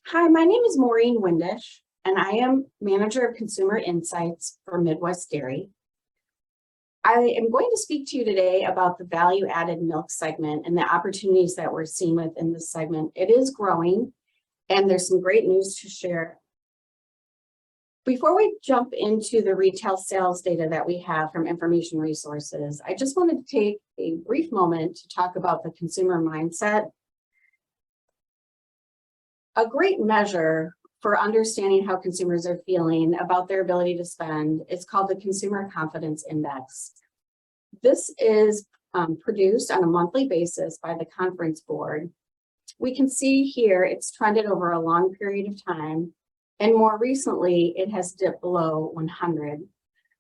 Hi, my name is Maureen Windisch, and I am Manager of Consumer Insights for Midwest Dairy. I am going to speak to you today about the value-added milk segment and the opportunities that we're seeing within this segment. It is growing, and there's some great news to share. Before we jump into the retail sales data that we have from information resources, I just wanted to take a brief moment to talk about the consumer mindset. A great measure for understanding how consumers are feeling about their ability to spend is called the Consumer Confidence Index. This is produced on a monthly basis by the Conference Board. We can see here it's trended over a long period of time, and more recently it has dipped below 100.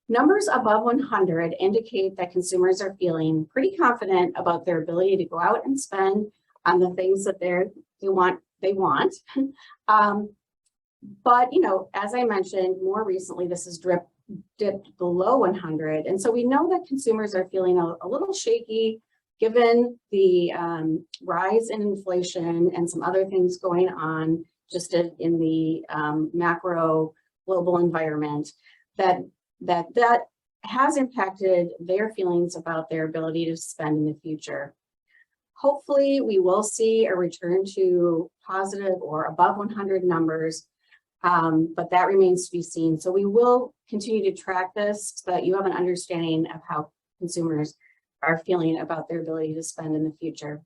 Numbers above 100 indicate that consumers are feeling pretty confident about their ability to go out and spend on the things that they want. But as I mentioned, more recently this has dipped below 100, and so we know that consumers are feeling a little shaky given the rise in inflation and some other things going on just in the macro global environment that has impacted their feelings about their ability to spend in the future. Hopefully, we will see a return to positive or above 100 numbers, but that remains to be seen. So we will continue to track this so that you have an understanding of how consumers are feeling about their ability to spend in the future.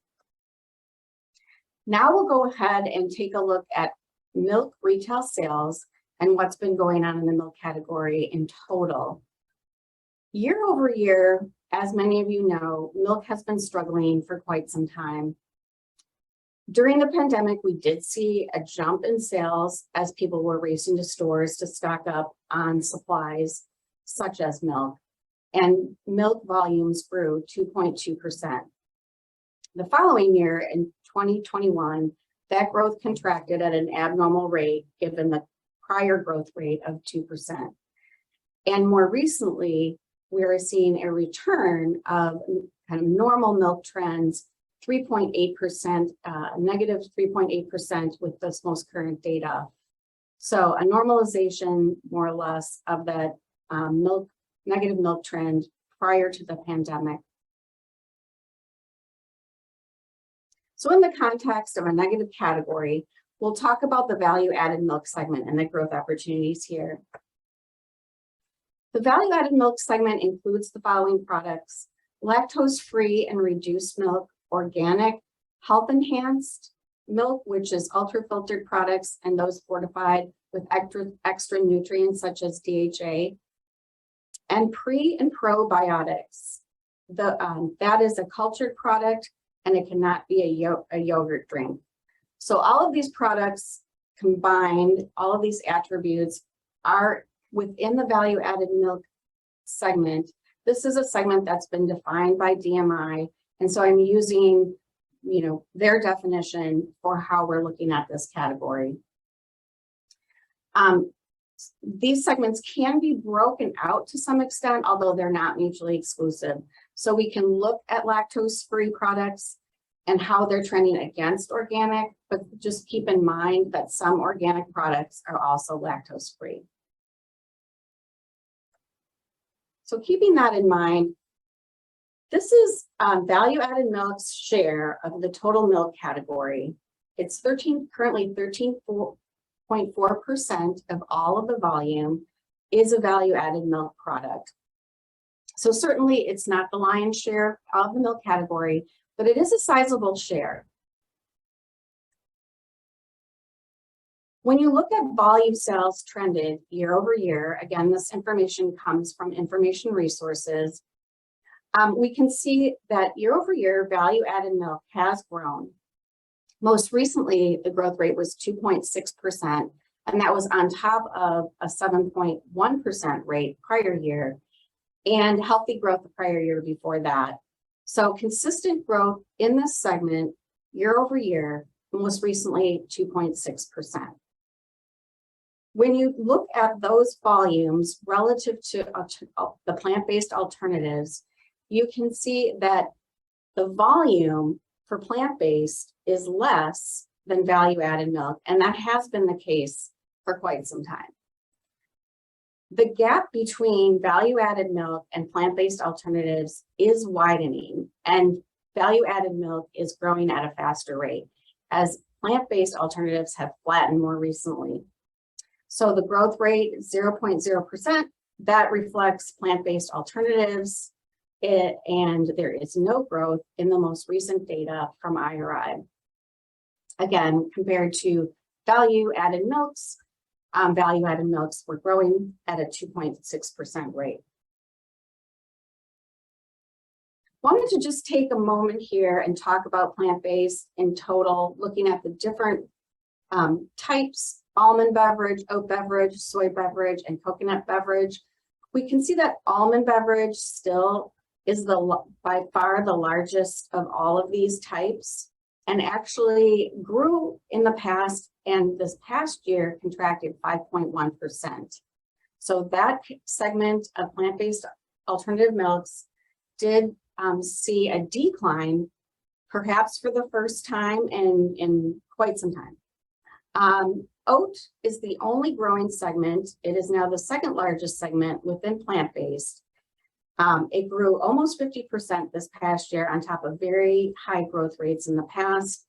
Now we'll go ahead and take a look at milk retail sales and what's been going on in the milk category in total. Year over year, as many of you know, milk has been struggling for quite some time. During the pandemic, we did see a jump in sales as people were racing to stores to stock up on supplies such as milk, and milk volumes grew 2.2%. The following year, in 2021, that growth contracted at an abnormal rate given the prior growth rate of 2%. And more recently, we are seeing a return of kind of normal milk trends, 3.8%, negative 3.8% with this most current data. So a normalization, more or less, of that negative milk trend prior to the pandemic. So in the context of a negative category, we'll talk about the value-added milk segment and the growth opportunities here. The value-added milk segment includes the following products: lactose-free and reduced milk, organic, health-enhanced milk, which is ultra-filtered products and those fortified with extra nutrients such as DHA, and pre and probiotics. That is a cultured product, and it cannot be a yogurt drink. So all of these products combined, all of these attributes are within the value-added milk segment. This is a segment that's been defined by DMI, and so I'm using, their definition for how we're looking at this category. These segments can be broken out to some extent, although they're not mutually exclusive. So we can look at lactose-free products and how they're trending against organic, but just keep in mind that some organic products are also lactose-free. So keeping that in mind, this is value-added milk's share of the total milk category. It's currently 13.4% of all of the volume is a value-added milk product. So certainly it's not the lion's share of the milk category, but it is a sizable share. When you look at volume sales trended year over year, again, this information comes from information resources, we can see that year over year, value-added milk has grown. Most recently, the growth rate was 2.6%, and that was on top of a 7.1% rate prior year, and healthy growth the prior year before that. So consistent growth in this segment year over year, most recently 2.6%. When you look at those volumes relative to the plant-based alternatives, you can see that the volume for plant-based is less than value-added milk, and that has been the case for quite some time. The gap between value-added milk and plant-based alternatives is widening, and value-added milk is growing at a faster rate as plant-based alternatives have flattened more recently. So the growth rate, 0.0%, that reflects plant-based alternatives, and there is no growth in the most recent data from IRI. Again, compared to value-added milks were growing at a 2.6% rate. Wanted to just take a moment here and talk about plant-based in total, looking at the different types: almond beverage, oat beverage, soy beverage, and coconut beverage. We can see that almond beverage still is by far the largest of all of these types, and actually grew in the past, and this past year contracted 5.1%. So that segment of plant-based alternative milks did see a decline, perhaps for the first time in quite some time. Oat is the only growing segment. It is now the second largest segment within plant-based. It grew almost 50% this past year on top of very high growth rates in the past.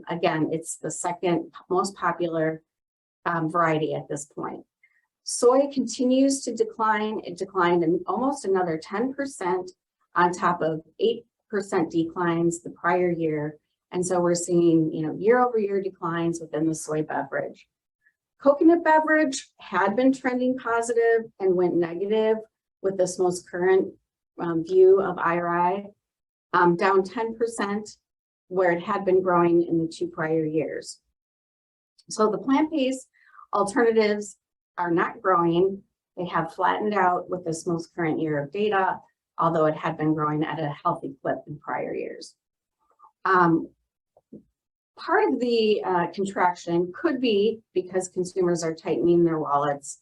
Again, it's the second most popular variety at this point. Soy continues to decline. It declined in almost another 10% on top of 8% declines the prior year. And so we're seeing, year-over-year declines within the soy beverage. Coconut beverage had been trending positive and went negative with this most current view of IRI, down 10%, where it had been growing in the 2 prior years. So the plant-based alternatives are not growing. They have flattened out with this most current year of data, although it had been growing at a healthy clip in prior years. Part of the contraction could be because consumers are tightening their wallets.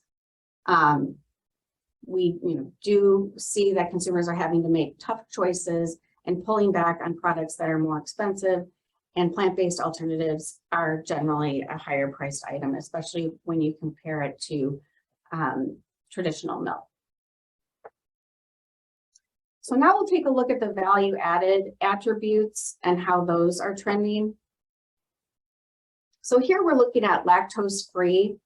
We do see that consumers are having to make tough choices and pulling back on products that are more expensive, and plant-based alternatives are generally a higher priced item, especially when you compare it to traditional milk. So now we'll take a look at the value-added attributes and how those are trending. So here we're looking at lactose-free,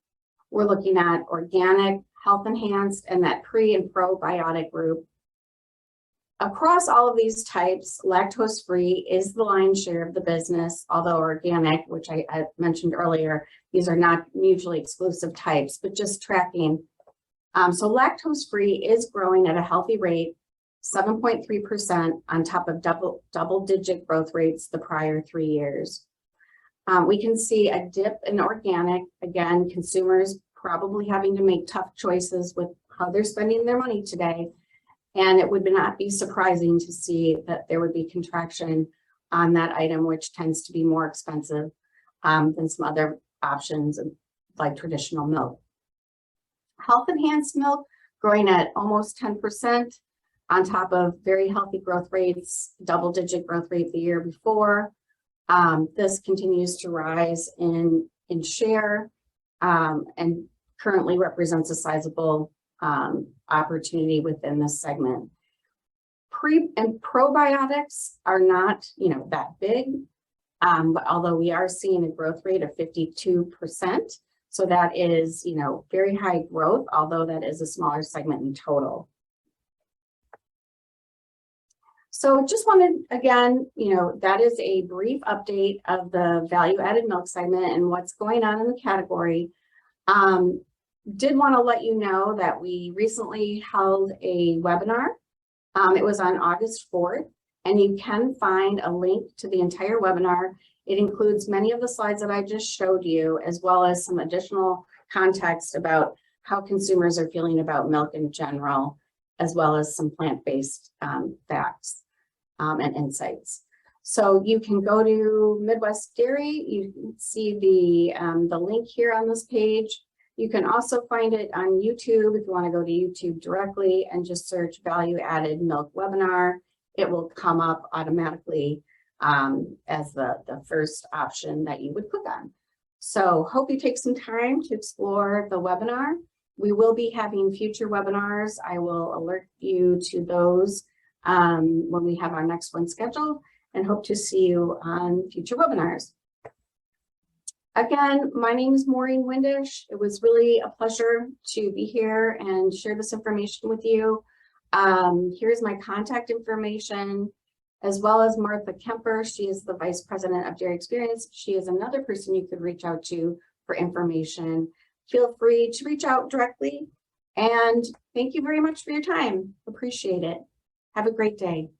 we're looking at organic, health-enhanced, and that pre and probiotic group. Across all of these types, lactose-free is the lion's share of the business, although organic, which I mentioned earlier, these are not mutually exclusive types, but just tracking. So lactose-free is growing at a healthy rate, 7.3% on top of double-digit growth rates the prior 3 years. We can see a dip in organic. Again, consumers probably having to make tough choices with how they're spending their money today. And it would not be surprising to see that there would be contraction on that item, which tends to be more expensive than some other options like traditional milk. Health enhanced milk growing at almost 10% on top of very healthy growth rates, double-digit growth rate the year before. This continues to rise in share and currently represents a sizable opportunity within this segment. Pre and probiotics are not, that big, but although we are seeing a growth rate of 52%, so that is, very high growth, although that is a smaller segment in total. So just wanted, again, that is a brief update of the value-added milk segment and what's going on in the category. Did want to let you know that we recently held a webinar. It was on August 4th, and you can find a link to the entire webinar. It includes many of the slides that I just showed you, as well as some additional context about how consumers are feeling about milk in general, as well as some plant-based facts and insights. So you can go to Midwest Dairy. You can see the link here on this page. You can also find it on YouTube if you want to go to YouTube directly and just search Value Added Milk Webinar. It will come up automatically as the first option that you would click on. So hope you take some time to explore the webinar. We will be having future webinars. I will alert you to those when we have our next one scheduled, and hope to see you on future webinars. Again, my name is Maureen Windisch. It was really a pleasure to be here and share this information with you. Here's my contact information, as well as Martha Kemper. She is the Vice President of Dairy Experience. She is another person you could reach out to for information. Feel free to reach out directly. And thank you very much for your time. Appreciate it. Have a great day.